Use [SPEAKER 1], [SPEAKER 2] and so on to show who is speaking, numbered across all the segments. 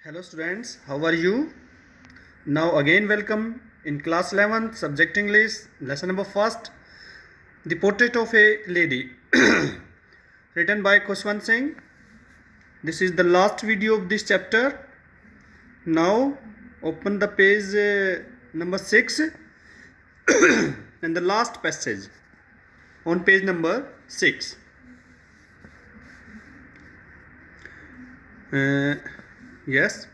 [SPEAKER 1] Hello students, how are you? Now again welcome in class 11th subject English lesson number 1st, The Portrait of a Lady written by Khuswant Singh. This is the last video of this chapter. Now open the page number 6 and the last passage on page number 6. Yes.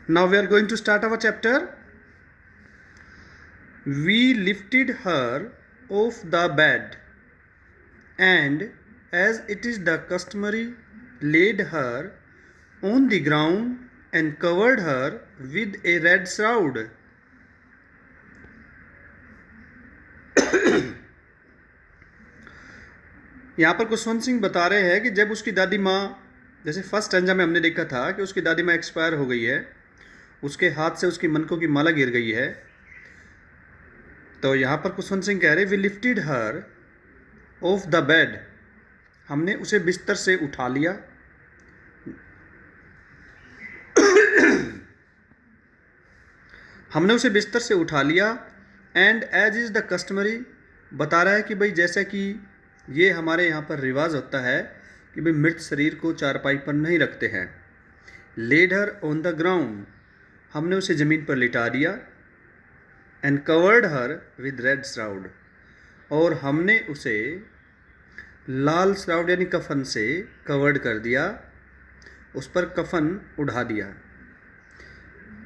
[SPEAKER 1] Now we are going to start our chapter. We lifted her off the bed and, as it is the customary, laid her on the ground and covered her with a red shroud. यहाँ पर खुशवंत सिंह बता रहे हैं कि जब उसकी दादी माँ, जैसे फर्स्ट स्टैंजा में हमने देखा था कि उसकी दादी माँ एक्सपायर हो गई है, उसके हाथ से उसकी मनकों की माला गिर गई है, तो यहाँ पर खुशवंत सिंह कह रहे we lifted her off the bed, हमने उसे बिस्तर से उठा लिया। हमने उसे बिस्तर से उठा लिया and as is the customary, बता रहा है कि भाई जैसा कि ये हमारे यहाँ पर रिवाज होता है कि भाई मृत शरीर को चारपाई पर नहीं रखते हैं। Laid her on the ground, हमने उसे ज़मीन पर लिटा दिया। And covered her with red shroud, और हमने उसे लाल श्राउड यानी कफन से कवर्ड कर दिया, उस पर कफन उड़ा दिया।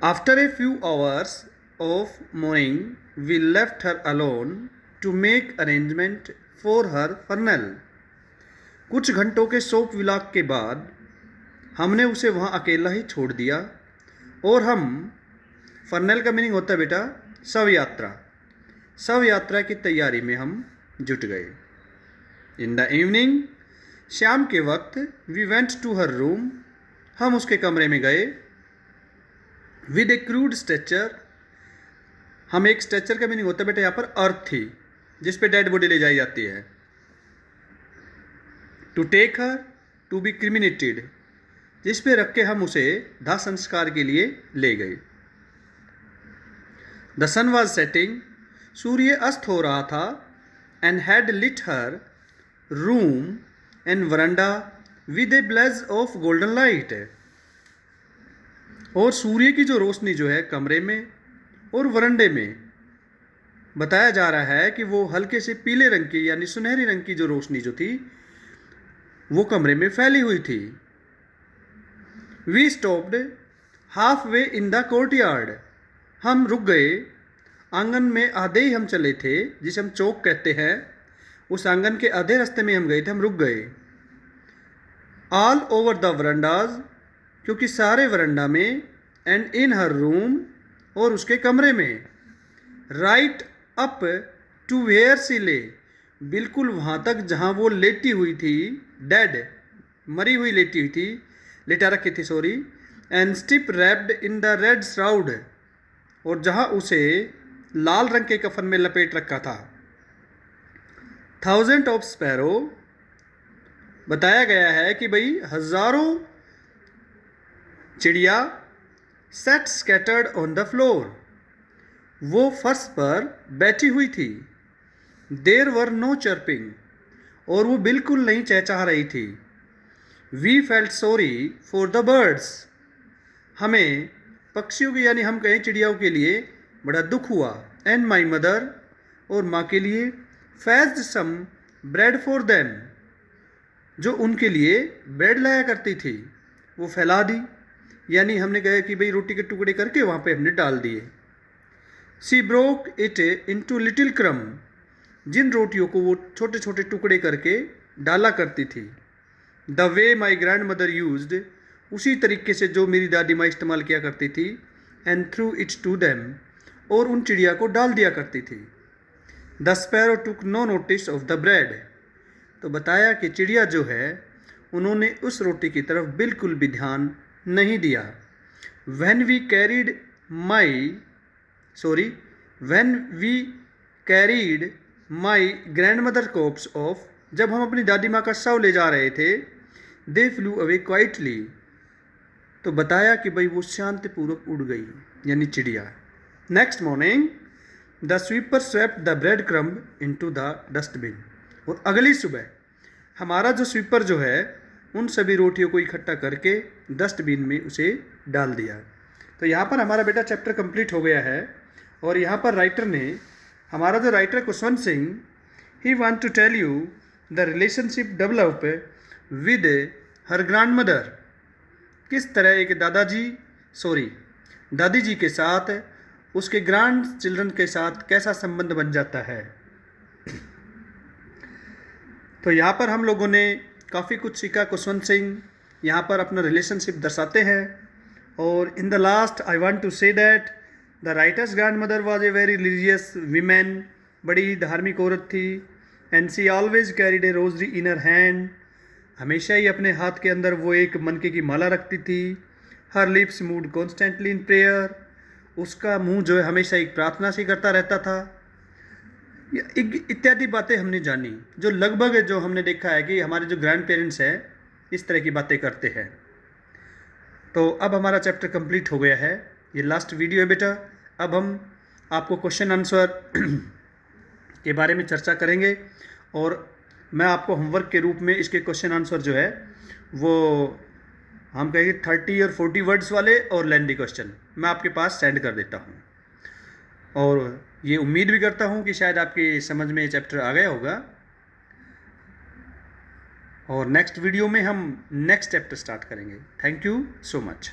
[SPEAKER 1] After a few hours of morning we left her alone to make arrangement for her funeral, कुछ घंटों के शोक विलाप के बाद हमने उसे वहाँ अकेला ही छोड़ दिया और हम, फर्नल का मीनिंग होता है बेटा शव यात्रा, शव यात्रा की तैयारी में हम जुट गए। इन द इवनिंग, शाम के वक्त, we went to her room, हम उसके कमरे में गए। विद ए क्रूड स्ट्रेचर, हम एक स्ट्रेचर का मीनिंग होता है बेटा यहाँ पर अर्थ थी जिस पे डेड बॉडी ले जाई जाती है। To take her to be cremated, जिस पे रख के हम उसे दाह संस्कार के लिए ले गए। द सन वॉज सेटिंग, सूर्य अस्त हो रहा था। And had lit her room and veranda with a blaze of golden light, और सूर्य की जो रोशनी जो है कमरे में और वरंडे में, बताया जा रहा है कि वो हल्के से पीले रंग की यानी सुनहरी रंग की जो रोशनी जो थी वो कमरे में फैली हुई थी। We stopped half way in the courtyard, हम रुक गए, आंगन में आधे ही हम चले थे, जिसे हम चौक कहते हैं, उस आंगन के आधे रास्ते में हम गए थे, हम रुक गए। ऑल ओवर द वरंडाज, क्योंकि सारे वरंडा में, एंड इन हर रूम, और उसके कमरे में, राइट अप टू वेयर सी ले, बिल्कुल वहाँ तक जहाँ वो लेटी हुई थी, डेड, मरी हुई लेटी हुई थी, लेटा रखी थी sorry, and stiff wrapped in the red shroud, और जहाँ उसे लाल रंग के कफन में लपेट रखा था। थाउजेंड ऑफ स्पैरो, बताया गया है कि भाई हजारों चिड़िया, set scattered on the floor, वो फर्श पर बैठी हुई थी। देर वर नो चर्पिंग, और वो बिल्कुल नहीं चहचहा रही थी। We felt sorry for the birds, हमें पक्षियों के यानी हम कहें चिड़ियाओं के लिए बड़ा दुख हुआ। एंड माई मदर, और माँ के लिए, फैज्ड सम ब्रेड फॉर देम, जो उनके लिए ब्रेड लाया करती थी वो फैला दी, यानी हमने कहा कि भाई रोटी के टुकड़े करके वहाँ पे हमने डाल दिए। सी ब्रोक इट इनटू लिटिल क्रम, जिन रोटियों को वो छोटे छोटे टुकड़े करके डाला करती थी। The way my grand mother used, उसी तरीके से जो मेरी दादी माँ इस्तेमाल किया करती थी। And threw its to them, और उन चिड़िया को डाल दिया करती थी। The sparrow took no notice of the bread, तो बताया कि चिड़िया जो है उन्होंने उस रोटी की तरफ बिल्कुल भी ध्यान नहीं दिया। When we carried my grandmother corpse off, जब हम अपनी दादी माँ का शव ले जा रहे थे, दे फ्लू अवे क्वाइटली, तो बताया कि भाई वो शांतिपूर्वक उड़ गई, यानी चिड़िया। Next morning the sweeper swept the bread crumb into the dustbin, और अगली सुबह हमारा जो स्वीपर जो है उन सभी रोटियों को इकट्ठा करके डस्टबिन में उसे डाल दिया। तो यहाँ पर हमारा बेटा चैप्टर कंप्लीट हो गया है। और यहाँ पर राइटर ने, हमारा जो writer Khushwant Singh, he want to tell you the relationship develop with her grandmother, किस तरह एक दादी जी के साथ उसके ग्रैंड चिल्ड्रन के साथ कैसा संबंध बन जाता है। तो यहाँ पर हम लोगों ने काफ़ी कुछ सीखा। कुशवंत सिंह यहाँ पर अपना रिलेशनशिप दर्शाते हैं। और in the last I want to say that the writer's grandmother was a very religious women, बड़ी धार्मिक औरत थी। And she always carried a rosary in her hand, हमेशा ही अपने हाथ के अंदर वो एक मनके की माला रखती थी। हर lips moved constantly in prayer, उसका मुंह जो है हमेशा एक प्रार्थना से करता रहता था। इत्यादि बातें हमने जानी, जो लगभग जो हमने देखा है कि हमारे जो ग्रैंड पेरेंट्स हैं इस तरह की बातें करते हैं। तो अब हमारा चैप्टर कंप्लीट हो गया है, ये लास्ट वीडियो है बेटा। अब हम आपको क्वेश्चन आंसर के बारे में चर्चा करेंगे, और मैं आपको होमवर्क के रूप में इसके क्वेश्चन आंसर जो है वो हम कहेंगे 30 और 40 वर्ड्स वाले और लेंथी क्वेश्चन मैं आपके पास सेंड कर देता हूँ। और ये उम्मीद भी करता हूँ कि शायद आपकी समझ में ये चैप्टर आ गया होगा। और नेक्स्ट वीडियो में हम नेक्स्ट चैप्टर स्टार्ट करेंगे। Thank you so much.